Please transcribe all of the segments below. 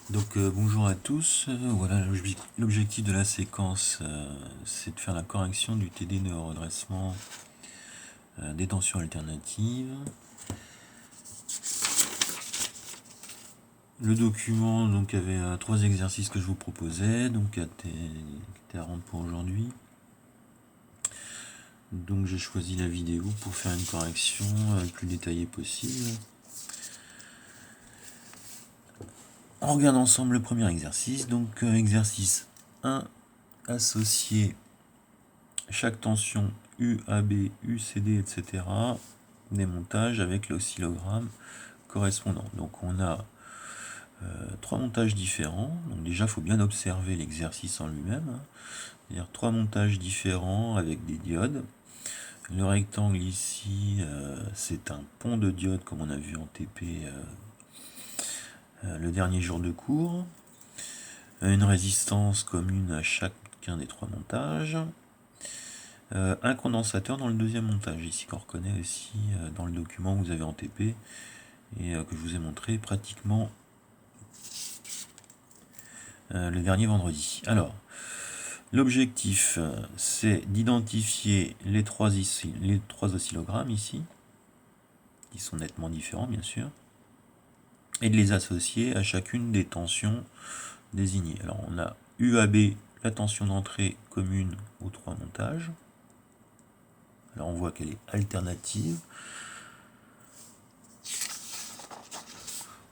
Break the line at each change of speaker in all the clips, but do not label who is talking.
Donc bonjour à tous. Voilà, l'objectif de la séquence, c'est de faire la correction du TD néo-redressement des tensions alternatives. Le document donc avait 3 exercices que je vous proposais, donc qui étaient à rendre pour aujourd'hui. Donc j'ai choisi la vidéo pour faire une correction le plus détaillée possible. On regarde ensemble le premier exercice. Donc exercice 1, associer chaque tension UAB, UCD, etc. des montages avec l'oscillogramme correspondant. Donc on a 3 montages différents. Donc déjà, il faut bien observer l'exercice en lui-même. C'est-à-dire 3 montages différents avec des diodes. Le rectangle ici, c'est un pont de diodes comme on a vu en TP le dernier jour de cours. Une résistance commune à chacun des 3 montages. Un condensateur dans le deuxième montage, ici qu'on reconnaît aussi dans le document que vous avez en TP et que je vous ai montré pratiquement le dernier vendredi. Alors, l'objectif, c'est d'identifier les trois oscillogrammes ici, qui sont nettement différents bien sûr, et de les associer à chacune des tensions désignées. Alors on a UAB, la tension d'entrée commune aux 3 montages. Alors on voit qu'elle est alternative.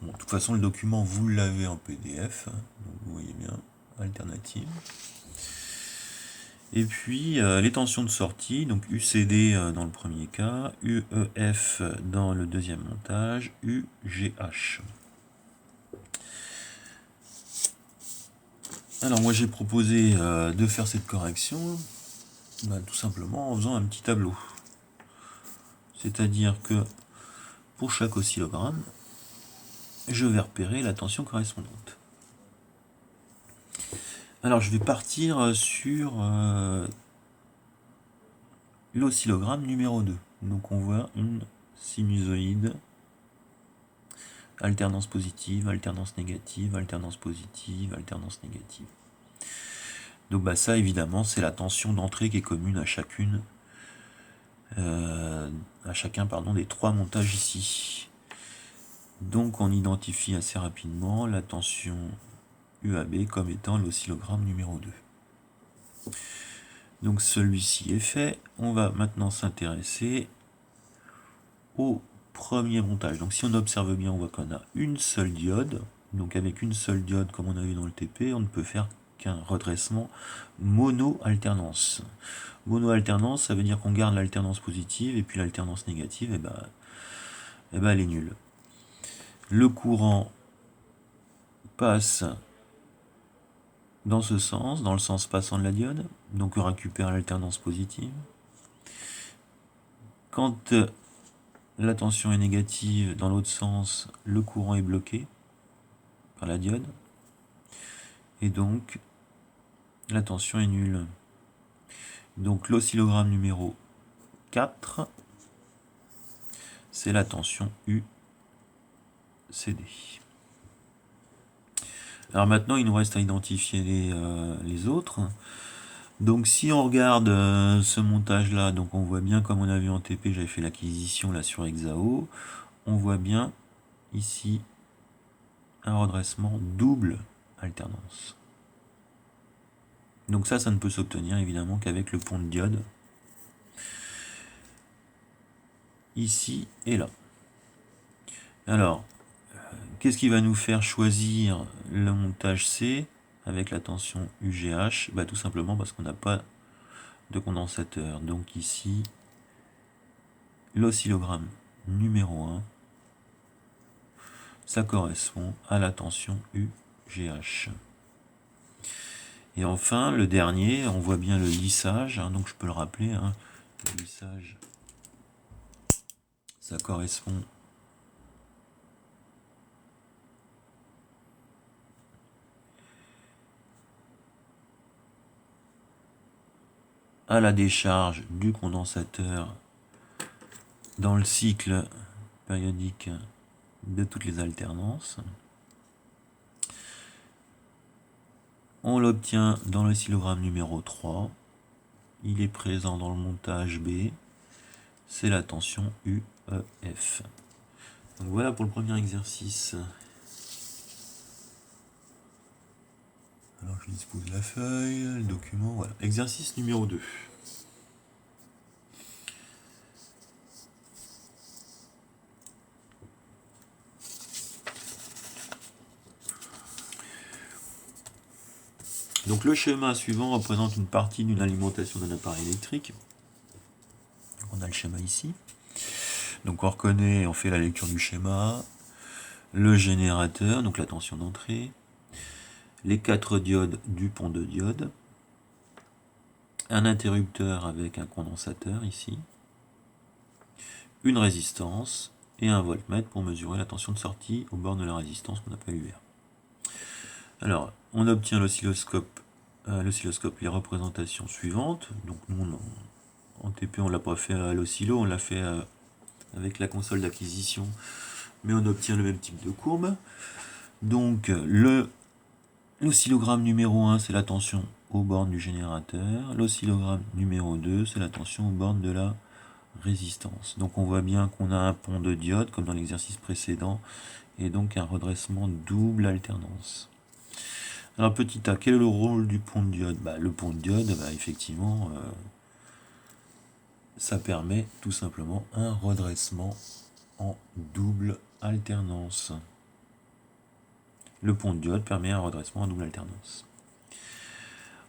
Bon, de toute façon, le document, vous l'avez en PDF, hein, donc vous voyez bien, alternative. Et puis, les tensions de sortie, donc UCD dans le premier cas, UEF dans le deuxième montage, UGH. Alors moi j'ai proposé de faire cette correction tout simplement en faisant un petit tableau. C'est-à-dire que pour chaque oscillogramme, je vais repérer la tension correspondante. Alors je vais partir sur l'oscillogramme numéro 2. Donc on voit une sinusoïde, alternance positive, alternance négative, alternance positive, alternance négative. Donc ça évidemment c'est la tension d'entrée qui est commune à chacun des 3 montages ici. Donc on identifie assez rapidement la tension UAB comme étant l'oscillogramme numéro 2. Donc celui-ci est fait. On va maintenant s'intéresser au premier montage. Donc si on observe bien, on voit qu'on a une seule diode. Donc avec une seule diode, comme on a vu dans le TP, on ne peut faire qu'un redressement mono-alternance. Mono-alternance, ça veut dire qu'on garde l'alternance positive et puis l'alternance négative, elle est nulle. Le courant passe dans ce sens, dans le sens passant de la diode, donc on récupère l'alternance positive. Quand la tension est négative, dans l'autre sens, le courant est bloqué par la diode, et donc la tension est nulle. Donc l'oscillogramme numéro 4, c'est la tension UCD. Alors maintenant, il nous reste à identifier les autres. Donc si on regarde ce montage là, donc on voit bien, comme on a vu en TP, j'avais fait l'acquisition là sur Exao, on voit bien ici un redressement double alternance. Donc ça ne peut s'obtenir évidemment qu'avec le pont de diode, ici et là. Alors, qu'est-ce qui va nous faire choisir le montage C avec la tension UGH? Tout simplement parce qu'on n'a pas de condensateur. Donc ici, l'oscillogramme numéro 1, ça correspond à la tension UGH. Et enfin, le dernier, on voit bien le lissage, donc je peux le rappeler, le lissage, ça correspond à la décharge du condensateur dans le cycle périodique de toutes les alternances. On l'obtient dans l'oscillogramme numéro 3. Il est présent dans le montage B. C'est la tension UEF. Donc voilà pour le premier exercice. Alors je dispose la feuille, le document, voilà. Exercice numéro 2. Donc le schéma suivant représente une partie d'une alimentation d'un appareil électrique. On a le schéma ici. Donc on reconnaît, on fait la lecture du schéma, le générateur, donc la tension d'entrée, les 4 diodes du pont de diode, un interrupteur avec un condensateur ici, une résistance et un voltmètre pour mesurer la tension de sortie aux bornes de la résistance qu'on appelle UR. Alors, on obtient l'oscilloscope, les représentations suivantes. Donc nous, en TP, on ne l'a pas fait à l'oscillo, on l'a fait avec la console d'acquisition, mais on obtient le même type de courbe. Donc l'oscillogramme numéro 1, c'est la tension aux bornes du générateur. L'oscillogramme numéro 2, c'est la tension aux bornes de la résistance. Donc on voit bien qu'on a un pont de diode, comme dans l'exercice précédent, et donc un redressement double alternance. Alors petit a, quel est le rôle du pont de diode? Le pont de diode, effectivement, ça permet tout simplement un redressement en double alternance. Le pont de diode permet un redressement en double alternance.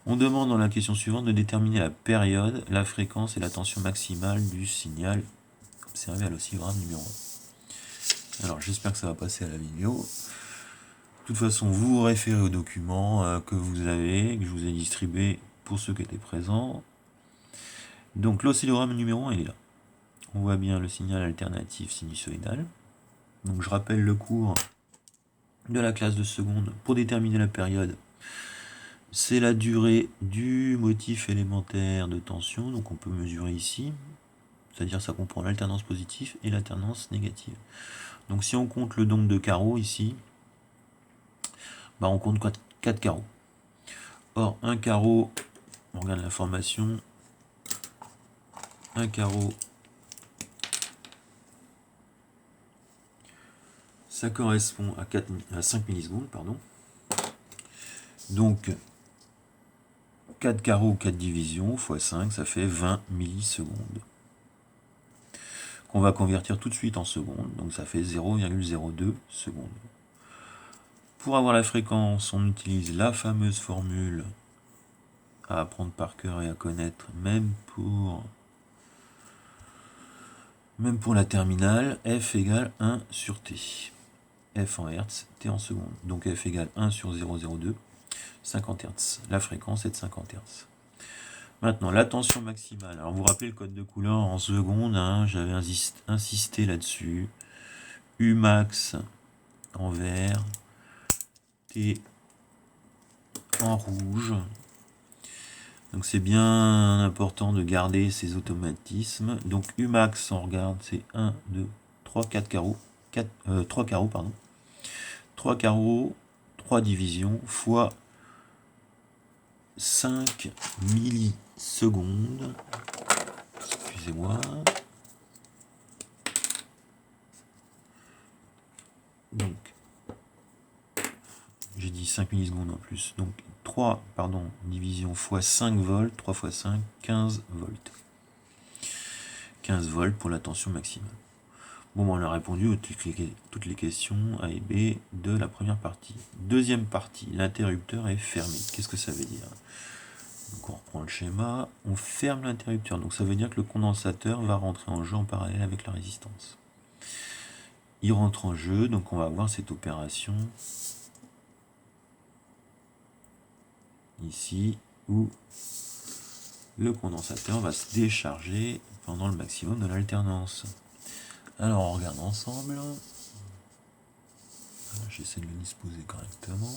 On demande dans la question suivante de déterminer la période, la fréquence et la tension maximale du signal observé à l'oscillogramme numéro 1. Alors j'espère que ça va passer à la vidéo. De toute façon, vous vous référez au document que vous avez, que je vous ai distribué pour ceux qui étaient présents. Donc l'oscillogramme numéro 1, il est là. On voit bien le signal alternatif sinusoïdal. Donc je rappelle le cours de la classe de seconde pour déterminer la période. C'est la durée du motif élémentaire de tension, donc on peut mesurer ici, c'est-à-dire ça comprend l'alternance positive et l'alternance négative. Donc si on compte le nombre de carreaux ici, on compte 4 carreaux. Or, un carreau, on regarde l'information, un carreau, ça correspond à 5 millisecondes, pardon. Donc, 4 carreaux, 4 divisions, x 5, ça fait 20 millisecondes. Qu'on va convertir tout de suite en secondes, donc ça fait 0,02 secondes. Pour avoir la fréquence, on utilise la fameuse formule à apprendre par cœur et à connaître, même pour la terminale, F égale 1 sur T. F en Hertz, T en secondes. Donc F égale 1 sur 0,02, 50 Hertz. La fréquence est de 50 Hertz. Maintenant, la tension maximale. Alors vous vous rappelez le code de couleur en secondes, j'avais insisté là-dessus. U max en vert, T en rouge. Donc c'est bien important de garder ces automatismes. Donc U max, on regarde, c'est 1, 2, 3, 4 carreaux. 3 carreaux, pardon. 3 carreaux, 3 divisions, fois 5 millisecondes. Excusez-moi. Donc, j'ai dit 5 millisecondes en plus. Donc, 3, division fois 5 volts, 3 fois 5, 15 volts. 15 volts pour la tension maximale. Bon, on a répondu à toutes les questions A et B de la première partie. Deuxième partie, l'interrupteur est fermé. Qu'est-ce que ça veut dire? Donc on reprend le schéma, on ferme l'interrupteur. Donc ça veut dire que le condensateur va rentrer en jeu en parallèle avec la résistance. Il rentre en jeu, donc on va voir cette opération ici où le condensateur va se décharger pendant le maximum de l'alternance. Alors on regarde ensemble. J'essaie de le disposer correctement.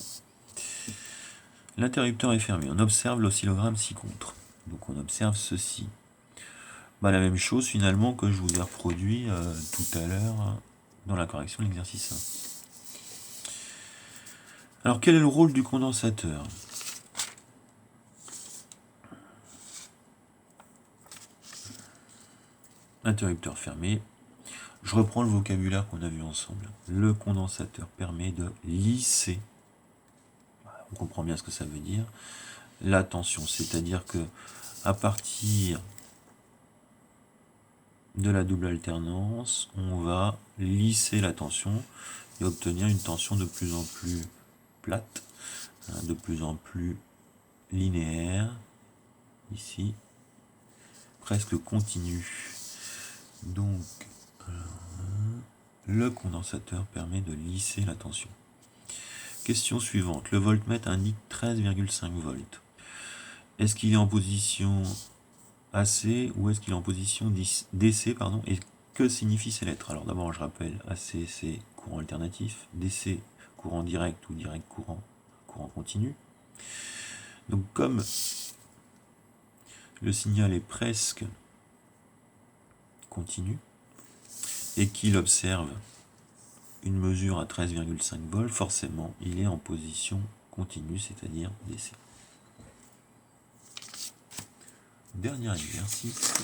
L'interrupteur est fermé. On observe l'oscillogramme ci-contre. Donc on observe ceci. La même chose finalement que je vous ai reproduit tout à l'heure dans la correction de l'exercice 1. Alors quel est le rôle du condensateur? Interrupteur fermé. Je reprends le vocabulaire qu'on a vu ensemble. Le condensateur permet de lisser, on comprend bien ce que ça veut dire, la tension, c'est-à-dire que à partir de la double alternance, on va lisser la tension et obtenir une tension de plus en plus plate, de plus en plus linéaire, ici, presque continue. Donc, le condensateur permet de lisser la tension. Question suivante. Le voltmètre indique 13,5 volts. Est-ce qu'il est en position AC ou est-ce qu'il est en position DC, pardon, et que signifient ces lettres? Alors d'abord, je rappelle, AC c'est courant alternatif, DC courant direct ou direct courant, courant continu. Donc comme le signal est presque continu et qu'il observe une mesure à 13,5 volts, forcément il est en position continue, c'est-à-dire DC. Dernier exercice.